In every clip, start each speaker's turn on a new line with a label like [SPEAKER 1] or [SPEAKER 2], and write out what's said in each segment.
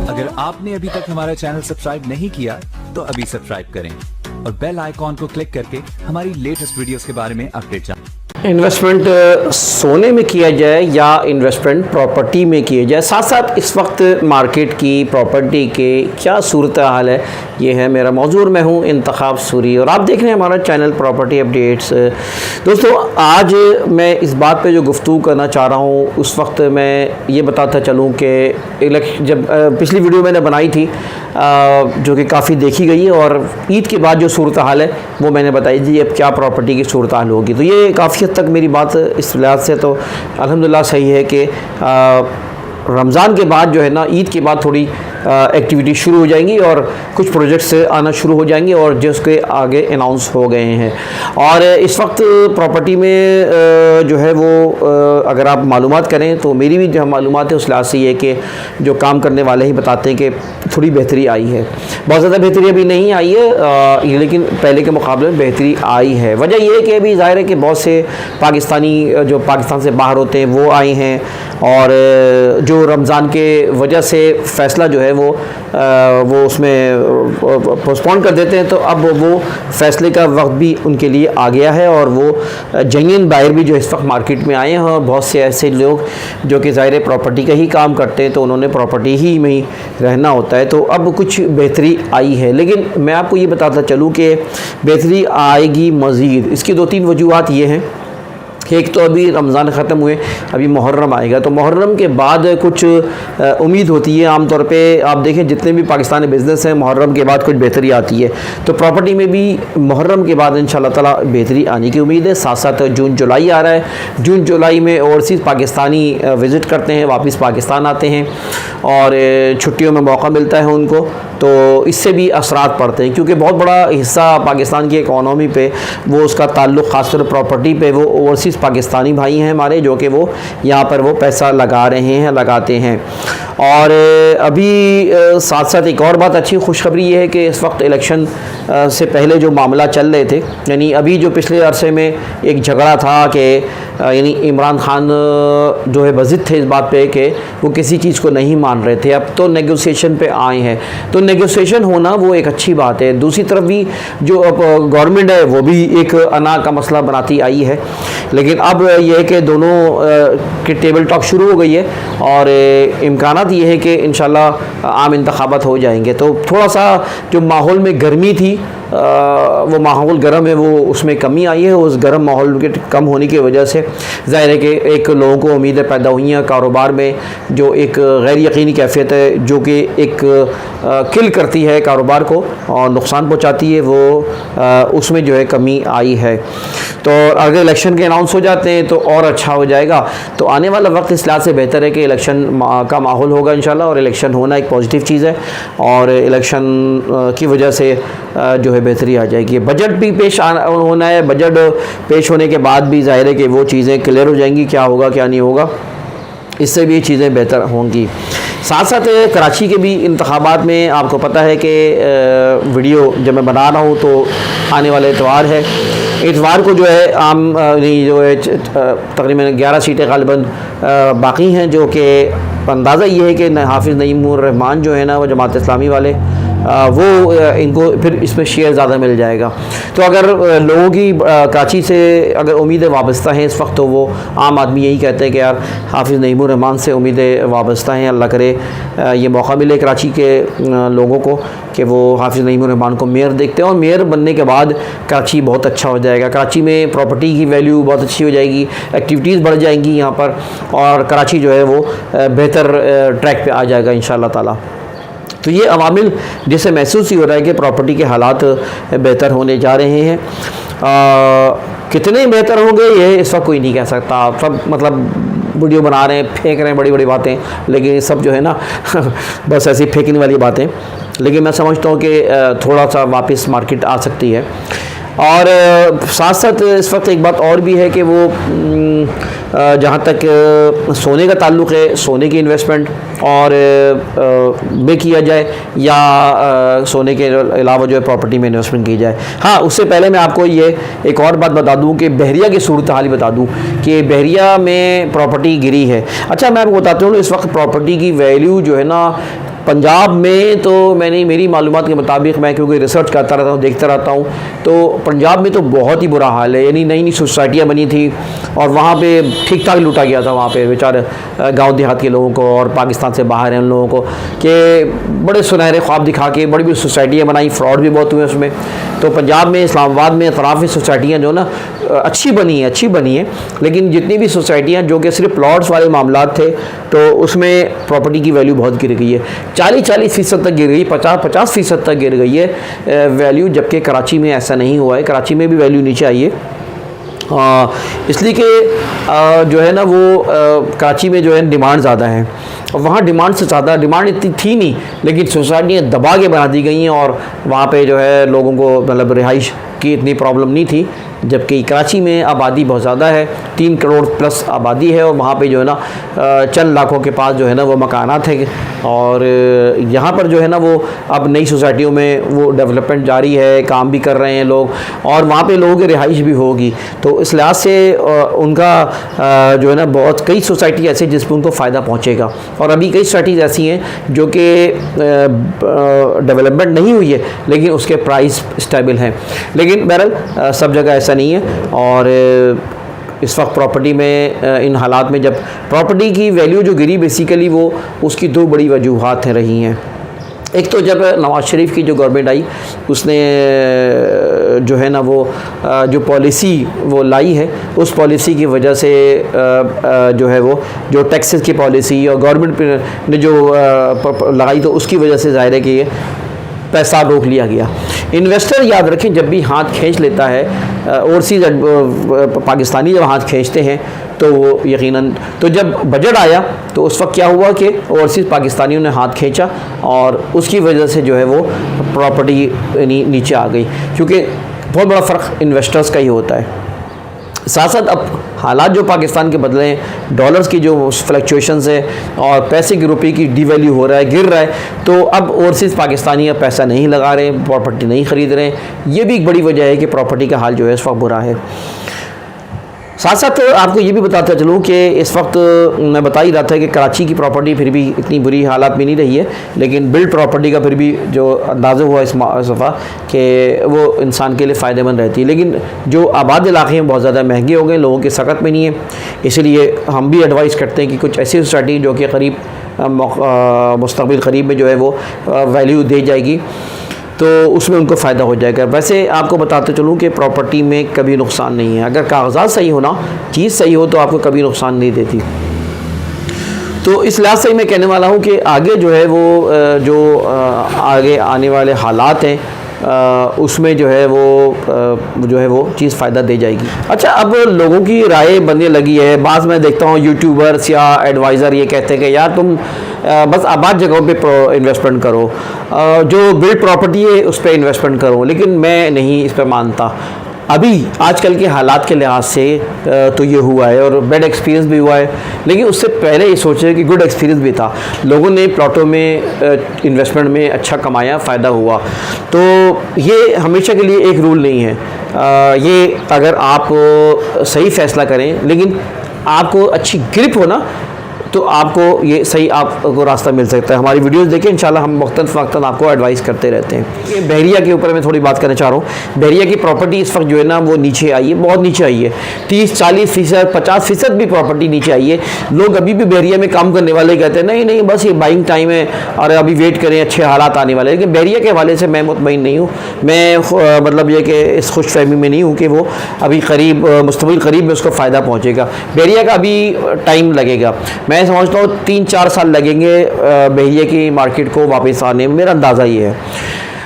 [SPEAKER 1] अगर आपने अभी तक हमारा चैनल सब्सक्राइब नहीं किया तो अभी सब्सक्राइब करें और बेल आइकॉन को क्लिक करके हमारी लेटेस्ट वीडियोस के बारे में अपडेट जानें।
[SPEAKER 2] इन्वेस्टमेंट सोने में किया जाए या इन्वेस्टमेंट प्रॉपर्टी में किया जाए, साथ साथ इस वक्त मार्केट की प्रॉपर्टी के क्या सूरत हाल है, ये है मेरा मौजूद। मैं हूँ इंतखाब सूरी और आप देख रहे हैं हमारा चैनल प्रॉपर्टी अपडेट्स। दोस्तों, आज मैं इस बात पे जो गुफ्तगू करना चाह रहा हूँ, उस वक्त मैं ये बताता चलूँ कि जब पिछली वीडियो मैंने बनाई थी जो कि काफ़ी देखी गई है, और ईद के बाद जो सूरत हाल है वो मैंने बताई थी अब क्या प्रॉपर्टी की सूरत हाल होगी। तो ये काफ़ी हद तक मेरी बात इस लिहाज से तो अल्हम्दुलिल्लाह सही है कि रमज़ान के बाद जो है ना, ईद के बाद थोड़ी एक्टिविटी शुरू हो जाएंगी और कुछ प्रोजेक्ट्स आना शुरू हो जाएंगे और जिसके आगे अनाउंस हो गए हैं। और इस वक्त प्रॉपर्टी में जो है वो अगर आप मालूमात करें तो मेरी भी जो मालूमात है उस लिहाज से ये कि जो काम करने वाले ही बताते हैं कि थोड़ी बेहतरी आई है। बहुत ज़्यादा बेहतरी अभी नहीं आई है, लेकिन पहले के मुकाबले में बेहतरी आई है। वजह यह है कि अभी ज़ाहिर है कि बहुत से पाकिस्तानी जो पाकिस्तान से बाहर होते हैं वो आए हैं, और जो रमज़ान के वजह से फ़ैसला जो है वो उसमें पोस्टपोन कर देते हैं, तो अब वो फ़ैसले का वक्त भी उनके लिए आ गया है और वो जेन्युइन बायर भी जो इस वक्त मार्केट में आए हैं। और बहुत से ऐसे लोग जो कि ज़ाहिर प्रॉपर्टी का ही काम करते हैं तो उन्होंने प्रॉपर्टी ही में ही रहना होता है, तो अब कुछ बेहतरी आई है। लेकिन मैं आपको ये बताता चलूँ कि बेहतरी आएगी मज़ीद। इसकी दो तीन वजूहात ये हैं कि एक तो अभी रमज़ान ख़त्म हुए, अभी मुहर्रम आएगा, तो मुहर्रम के बाद कुछ उम्मीद होती है। आमतौर पे आप देखें जितने भी पाकिस्तानी बिज़नेस हैं, मुहर्रम के बाद कुछ बेहतरी आती है, तो प्रॉपर्टी में भी मुहर्रम के बाद इंशाल्लाह ताला बेहतरी आने की उम्मीद है। साथ साथ जून जुलाई आ रहा है, जून जुलाई में ओवरसीज़ पाकिस्तानी विज़िट करते हैं, वापस पाकिस्तान आते हैं और छुट्टियों में मौका मिलता है उनको, तो इससे भी असरात पड़ते हैं क्योंकि बहुत बड़ा हिस्सा पाकिस्तान की इकॉनमी पे वो उसका ताल्लुक़ ख़ासकर प्रॉपर्टी पे वो ओवरसीज़ पाकिस्तानी भाई हैं हमारे, जो कि वो यहाँ पर वो पैसा लगा रहे हैं, लगाते हैं। और अभी साथ साथ एक और बात अच्छी खुशखबरी ये है कि इस वक्त इलेक्शन से पहले जो मामला चल रहे थे, यानी अभी जो पिछले अरसे में एक झगड़ा था कि यानी इमरान खान जो है बज़िद थे इस बात पे कि वो किसी चीज़ को नहीं मान रहे थे, अब तो नेगोशिएशन पे आए हैं, तो नेगोशिएशन होना वो एक अच्छी बात है। दूसरी तरफ भी जो अब गवर्नमेंट है वो भी एक अना का मसला बनाती आई है, लेकिन अब यह है कि दोनों के टेबल टॉक शुरू हो गई है और इम्कानात ये है कि इंशाल्लाह आम इंतखाबात हो जाएंगे। तो थोड़ा सा जो माहौल में गर्मी थी वो माहौल गर्म है, वो उसमें कमी आई है। उस गर्म माहौल के कम होने की वजह से ज़ाहिर है कि एक लोगों को उम्मीदें पैदा हुई हैं कारोबार में, जो एक गैर यकीनी कैफियत है जो कि एक किल करती है कारोबार को और नुकसान पहुंचाती है, वो उसमें जो है कमी आई है। तो अगर इलेक्शन के अनाउंस हो जाते हैं तो और अच्छा हो जाएगा। तो आने वाला वक्त इस लिहाज से बेहतर है कि इलेक्शन का माहौल होगा इंशाल्लाह, और इलेक्शन होना एक पॉजिटिव चीज़ है और इलेक्शन की वजह से जो है बेहतरी आ जाएगी। बजट भी पेश होना है, बजट पेश होने के बाद भी जाहिर है कि वो चीज़ें क्लियर हो जाएंगी, क्या होगा क्या नहीं होगा, इससे भी चीज़ें बेहतर होंगी। साथ साथ कराची के भी इंतखाबात में आपको पता है कि वीडियो जब मैं बना रहा हूँ तो आने वाले इतवार है, इतवार को जो है आम जो है तकरीबन 11 सीटें ग़ालिबन बाकी हैं, जो कि अंदाज़ा ये है कि हाफिज़ नईमुर रहमान जो है ना वो जमात इस्लामी वाले वो इनको फिर इसमें शेयर ज़्यादा मिल जाएगा। तो अगर लोगों की कराची से अगर उम्मीदें वाबस्ता हैं इस वक्त, तो वो आम आदमी यही कहते हैं कि यार हाफिज़ नईमुर रहमान से उम्मीदें वाबस्ता हैं, अल्लाह करे ये मौका मिले कराची के लोगों को कि वो हाफिज़ नईमुर रहमान को मेयर देखते हैं, और मेयर बनने के बाद कराची बहुत अच्छा हो जाएगा। कराची में प्रॉपर्टी की वैल्यू बहुत अच्छी हो जाएगी, एक्टिविटीज़ बढ़ जाएंगी यहाँ पर, और कराची जो है वो बेहतर ट्रैक पे आ जाएगा इंशाअल्लाह ताला। तो ये अवामिल जिससे महसूस ही हो रहा है कि प्रॉपर्टी के हालात बेहतर होने जा रहे हैं। कितने बेहतर होंगे ये इस वक्त कोई नहीं कह सकता। सब मतलब वीडियो बना रहे हैं, फेंक रहे हैं बड़ी बड़ी बातें, लेकिन ये सब जो है ना बस ऐसी फेंकने वाली बातें। लेकिन मैं समझता हूँ कि थोड़ा सा वापस मार्केट आ सकती है। और साथ साथ इस वक्त एक बात और भी है कि वो जहाँ तक सोने का ताल्लुक़ है, सोने की इन्वेस्टमेंट और में किया जाए या सोने के अलावा जो है प्रॉपर्टी में इन्वेस्टमेंट की जाए। हाँ, उससे पहले मैं आपको ये एक और बात बता दूं कि बहरिया की सूरत हाल बता दूं कि बहरिया में प्रॉपर्टी गिरी है। अच्छा, मैं आपको बताता हूँ इस वक्त प्रॉपर्टी की वैल्यू जो है ना पंजाब में तो मैंने मेरी मालूमात के मुताबिक, मैं क्योंकि रिसर्च करता रहता हूँ, देखता रहता हूँ, तो पंजाब में तो बहुत ही बुरा हाल है। यानी नई नई सोसाइटियाँ बनी थी और वहाँ पे ठीक ठाक लूटा गया था वहाँ पे बेचारे गांव देहात के लोगों को और पाकिस्तान से बाहर हैं उन लोगों को, कि बड़े सुनहरे ख्वाब दिखा के बड़ी बड़ी सोसाइटियाँ बनाई, फ्रॉड भी बहुत हुए उसमें। तो पंजाब में, इस्लामाबाद में अतराफ़ी सोसाइटियाँ जो ना अच्छी बनी है, लेकिन जितनी भी सोसाइटियाँ जो कि सिर्फ प्लॉट्स वाले मामलात थे, तो उसमें प्रॉपर्टी की वैल्यू बहुत गिर गई है। 40% तक गिर गई, 50% तक गिर गई है वैल्यू, जबकि कराची में ऐसा नहीं हुआ है। कराची में भी वैल्यू नीचे आई है, इसलिए कि जो है ना वो कराची में जो है डिमांड ज़्यादा है, और वहाँ डिमांड से ज़्यादा डिमांड इतनी थी नहीं, लेकिन सोसाइटियाँ दबा के बना दी गई हैं और वहाँ पे जो है लोगों को मतलब रिहाइश की इतनी प्रॉब्लम नहीं थी। जबकि कराची में आबादी बहुत ज़्यादा है, 3 करोड़ प्लस आबादी है, और वहाँ पे जो है ना चंद लाखों के पास जो है ना वो मकानात हैं, और यहाँ पर जो है ना वो अब नई सोसाइटियों में वो डेवलपमेंट जारी है, काम भी कर रहे हैं लोग, और वहाँ पे लोगों की रिहाइश भी होगी। तो इस लिहाज से उनका जो है ना बहुत कई सोसाइटी ऐसी जिसमें उनको फ़ायदा पहुँचेगा, और अभी कई सोसाइटीज़ ऐसी हैं जो कि डेवलपमेंट नहीं हुई है लेकिन उसके प्राइस स्टेबल हैं। लेकिन बहरहाल सब जगह ऐसा नहीं है, और इस वक्त प्रॉपर्टी में इन हालात में जब प्रॉपर्टी की वैल्यू जो गिरी, बेसिकली वो उसकी 2 बड़ी वजूहात रही हैं। एक तो जब नवाज़ शरीफ की जो गवर्नमेंट आई, उसने जो है ना वो जो पॉलिसी वो लाई है, उस पॉलिसी की वजह से जो है वो जो टैक्सेस की पॉलिसी और गवर्नमेंट ने जो लगाई, तो उसकी वजह से ज़ाहिर है कि ये पैसा रोक लिया गया। इन्वेस्टर याद रखें, जब भी हाथ खींच लेता है ओवरसीज़ पाकिस्तानी जब हाथ खींचते हैं तो वो यकीनन, तो जब बजट आया तो उस वक्त क्या हुआ कि ओवरसीज़ पाकिस्तानियों ने हाथ खींचा और उसकी वजह से जो है वो प्रॉपर्टी नीचे आ गई, क्योंकि बहुत बड़ा फ़र्क इन्वेस्टर्स का ही होता है। साथ साथ अब हालात जो पाकिस्तान के बदले हैं, डॉलर्स की जो फ्लक्चुएशंस है और पैसे की रुपये की डिवैल्यू हो रहा है, गिर रहा है, तो अब ओवरसीज़ पाकिस्तानी अब पैसा नहीं लगा रहे, प्रॉपर्टी नहीं ख़रीद रहे हैं। ये भी एक बड़ी वजह है कि प्रॉपर्टी का हाल जो है इस वक्त बुरा है। साथ साथ आपको ये भी बताता चलूँ कि इस वक्त मैं बता ही रहा था कि कराची की प्रॉपर्टी फिर भी इतनी बुरी हालात में नहीं रही है, लेकिन बिल्ड प्रॉपर्टी का फिर भी जो अंदाज़ा हुआ इस दफ़ा कि वो इंसान के लिए फ़ायदेमंद रहती है। लेकिन जो आबाद इलाके हैं बहुत ज़्यादा महंगे हो गए, लोगों की सकत में नहीं है, इसलिए हम भी एडवाइस करते हैं कि कुछ ऐसी सोसाइटी जो कि करीब मुस्तक़बिल करीब में जो है वो वैल्यू दे जाएगी, तो उसमें उनको फ़ायदा हो जाएगा। वैसे आपको बताते चलूँ कि प्रॉपर्टी में कभी नुकसान नहीं है, अगर कागज़ात सही होना, चीज़ सही हो, तो आपको कभी नुकसान नहीं देती। तो इस लिहाज से मैं कहने वाला हूँ कि आगे जो है वो जो आगे आने वाले हालात हैं उसमें जो है वो चीज़ फ़ायदा दे जाएगी। अच्छा, अब लोगों की राय बनने लगी है। बाज़ मैं देखता हूँ यूट्यूबर्स या एडवाइज़र ये कहते हैं कि यार तुम बस आबाद जगहों पे इन्वेस्टमेंट करो, जो बिल्ड प्रॉपर्टी है उस पर इन्वेस्टमेंट करो, लेकिन मैं नहीं इस पर मानता। अभी आजकल के हालात के लिहाज से तो ये हुआ है और बैड एक्सपीरियंस भी हुआ है, लेकिन उससे पहले ये सोचे कि गुड एक्सपीरियंस भी था। लोगों ने प्लॉटों में इन्वेस्टमेंट में अच्छा कमाया, फ़ायदा हुआ। तो ये हमेशा के लिए एक रूल नहीं है। ये अगर आप सही फ़ैसला करें, लेकिन आपको अच्छी ग्रिप हो ना, तो आपको ये सही आपको रास्ता मिल सकता है। हमारी वीडियोस देखें, इंशाल्लाह हम वक्तन आपको एडवाइस करते रहते हैं। ये बहरिया के ऊपर मैं थोड़ी बात करना चाह रहा हूँ। बहरिया की प्रॉपर्टी इस वक्त जो है ना वो नीचे आई है, बहुत नीचे आई है। 30-40%, 50% भी प्रॉपर्टी नीचे आई है। लोग अभी भी बहरिया में काम करने वाले कहते हैं नहीं बस ये बाइंग टाइम है और अभी वेट करें, अच्छे हालात आने वाले। लेकिन बहरिया के हवाले से मैं मुतमईन नहीं हूँ। मैं मतलब ये कि इस खुश फहमी में नहीं हूँ कि वो अभी मुस्तक़बिल करीब में उसको फ़ायदा पहुँचेगा। बहरिया का अभी टाइम लगेगा। मैं समझता हूँ 3-4 साल लगेंगे बहरिया की मार्केट को वापस आने में, मेरा अंदाज़ा ये है।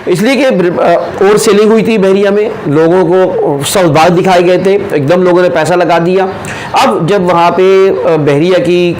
[SPEAKER 2] इसलिए कि ओवर सेलिंग हुई थी बहरिया में, लोगों को सौदाबाज दिखाए गए थे, एकदम लोगों ने पैसा लगा दिया। अब जब वहाँ पे बहरिया की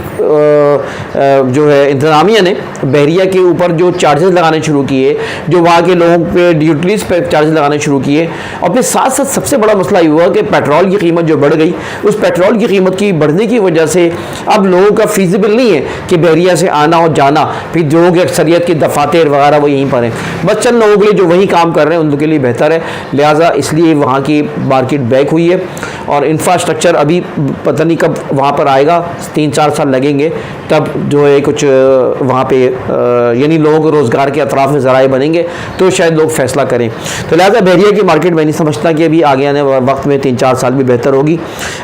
[SPEAKER 2] जो है इंतज़ामिया ने बहरिया के ऊपर जो चार्जेस लगाने शुरू किए, जो वहाँ के लोगों पे ड्यूटीज़ पे चार्जेस लगाने शुरू किए, और फिर साथ साथ सबसे बड़ा मसला ये हुआ कि पेट्रोल की कीमत जो बढ़ गई, उस पेट्रोल की कीमत की बढ़ने की वजह से अब लोगों का फीजिबल नहीं है कि बहरिया से आना और जाना। फिर लोगों की अक्सरियत की दफातर वगैरह वो यहीं पर हैं, बस चंद लोगों के लिए जो वही काम कर रहे हैं उनके लिए बेहतर है। लिहाजा इसलिए वहाँ की मार्केट बैक हुई है और इंफ्रास्ट्रक्चर अभी पता नहीं कब वहाँ पर आएगा, 3-4 साल लगेंगे, तब जो है कुछ वहाँ पे यानी लोगों को रोज़गार के अतराफ़ में ज़राए बनेंगे तो शायद लोग फैसला करें। तो लिहाजा बहरिया की मार्केट मैं नहीं समझता कि अभी आगे आने वाले वक्त में 3-4 साल भी बेहतर होगी।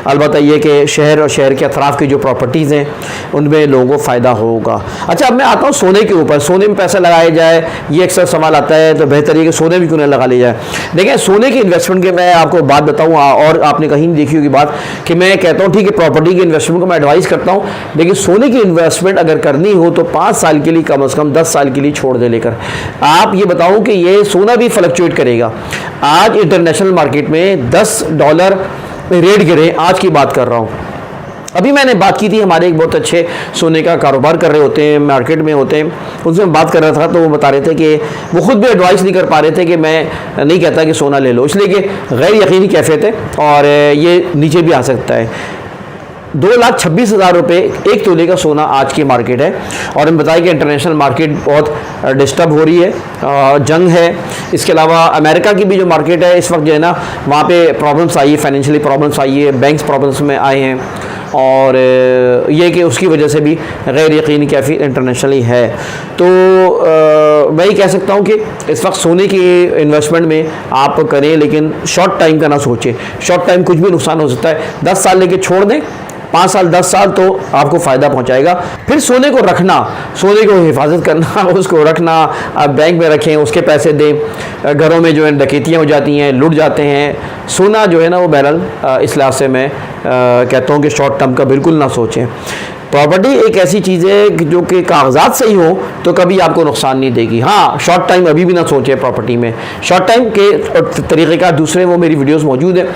[SPEAKER 2] अलबत्ता ये कि शहर और शहर के अतराफ़ की जो प्रॉपर्टीज़ हैं उनमें लोगों को फ़ायदा होगा। अच्छा, अब मैं आता हूँ सोने के ऊपर। सोने में पैसा लगाया जाए, ये अक्सर सवाल आता है, तो बेहतर है कि सोने भी क्यों ना लगा लिया जाए। देखिए, सोने के इन्वेस्टमेंट के मैं आपको बात बताऊँ, और आपने कहीं नहीं देखी होगी बात कि मैं कहता हूँ ठीक है प्रॉपर्टी के इन्वेस्टमेंट को मैं एडवाइस करता हूँ, लेकिन सोने की इन्वेस्टमेंट अगर करनी हो तो 5 साल के लिए कम से कम 10 साल के लिए छोड़ दे लेकर। आप ये बताऊँ कि ये सोना भी फ्लक्चुएट करेगा। आज इंटरनेशनल मार्केट में $10 रेट गिरे, आज की बात कर रहा हूँ। अभी मैंने बात की थी, हमारे एक बहुत अच्छे सोने का कारोबार कर रहे होते हैं, मार्केट में होते हैं, उनसे मैं बात कर रहा था तो वो बता रहे थे कि वो खुद भी एडवाइस नहीं कर पा रहे थे कि मैं नहीं कहता कि सोना ले लो, इसलिए कि गैर यकीनी कैफियत है और ये नीचे भी आ सकता है। 2,26,000 रुपये एक तोले का सोना आज की मार्केट है। और हम बताएं कि इंटरनेशनल मार्केट बहुत डिस्टर्ब हो रही है, जंग है। इसके अलावा अमेरिका की भी जो मार्केट है इस वक्त जो है ना, वहाँ पे प्रॉब्लम्स आई है, फाइनेंशियली प्रॉब्लम्स आई है, बैंक्स प्रॉब्लम्स में आए हैं, और ये कि उसकी वजह से भी गैर यकीनी कैफियत इंटरनेशनली है। तो मैं ही कह सकता हूँ कि इस वक्त सोने की इन्वेस्टमेंट में आप करें, लेकिन शॉर्ट टाइम का ना सोचें। शॉर्ट टाइम कुछ भी नुकसान हो सकता है। 10 साल लेके छोड़ दें, 5 साल 10 साल तो आपको फ़ायदा पहुंचाएगा। फिर सोने को रखना, सोने को हिफाजत करना, उसको रखना, आप बैंक में रखें, उसके पैसे दें। घरों में जो है डकैतियाँ हो जाती हैं, लूट जाते हैं। सोना जो है ना वो बहरहाल इस लिहाज से मैं कहता हूँ कि शॉर्ट टर्म का बिल्कुल ना सोचें। प्रॉपर्टी एक ऐसी चीज़ है जो कि कागजात सही हो तो कभी आपको नुकसान नहीं देगी। हाँ, शॉर्ट टाइम अभी भी ना सोचें प्रॉपर्टी में। शॉर्ट टाइम के तरीक़ेकार दूसरे वो मेरी वीडियोस मौजूद है,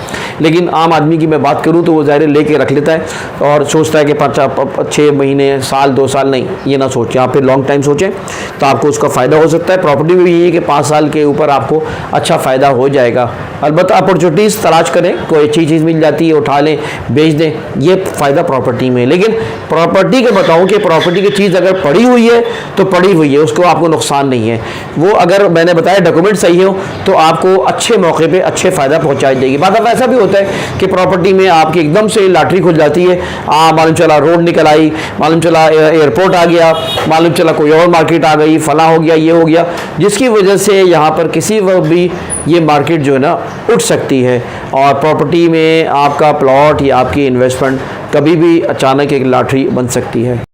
[SPEAKER 2] लेकिन आम आदमी की मैं बात करूँ तो वो ज़ाहिर लेके रख लेता है और सोचता है कि 6 महीने, साल, 2 साल, नहीं, ये ना सोचें। आप फिर लॉन्ग टाइम सोचें तो आपको उसका फ़ायदा हो सकता है। प्रॉपर्टी में भी यही है कि 5 साल के ऊपर आपको अच्छा फ़ायदा हो जाएगा। अलबत्ता अपॉर्चुनिटीज़ तलाश करें, कोई अच्छी चीज़ मिल जाती है उठा लें, बेच दें, ये फ़ायदा प्रॉपर्टी में। लेकिन प्रॉपर्टी के बताऊं कि प्रॉपर्टी की चीज़ अगर पड़ी हुई है तो पड़ी हुई है, उसको आपको नुकसान नहीं है। वो अगर मैंने बताया डॉक्यूमेंट सही हो तो आपको अच्छे मौके पे अच्छे फ़ायदा पहुंचाई देगी। बाद में ऐसा भी होता है कि प्रॉपर्टी में आपकी एकदम से लॉटरी खुल जाती है, मालूम चला रोड निकल आई, मालूम चला एयरपोर्ट आ गया, मालूम चला कोई और मार्केट आ गई, फला हो गया, ये हो गया, जिसकी वजह से यहाँ पर किसी वक्त भी ये मार्केट जो है ना उठ सकती है। और प्रॉपर्टी में आपका प्लॉट या आपकी इन्वेस्टमेंट कभी भी अचानक एक लॉटरी बन सकती है।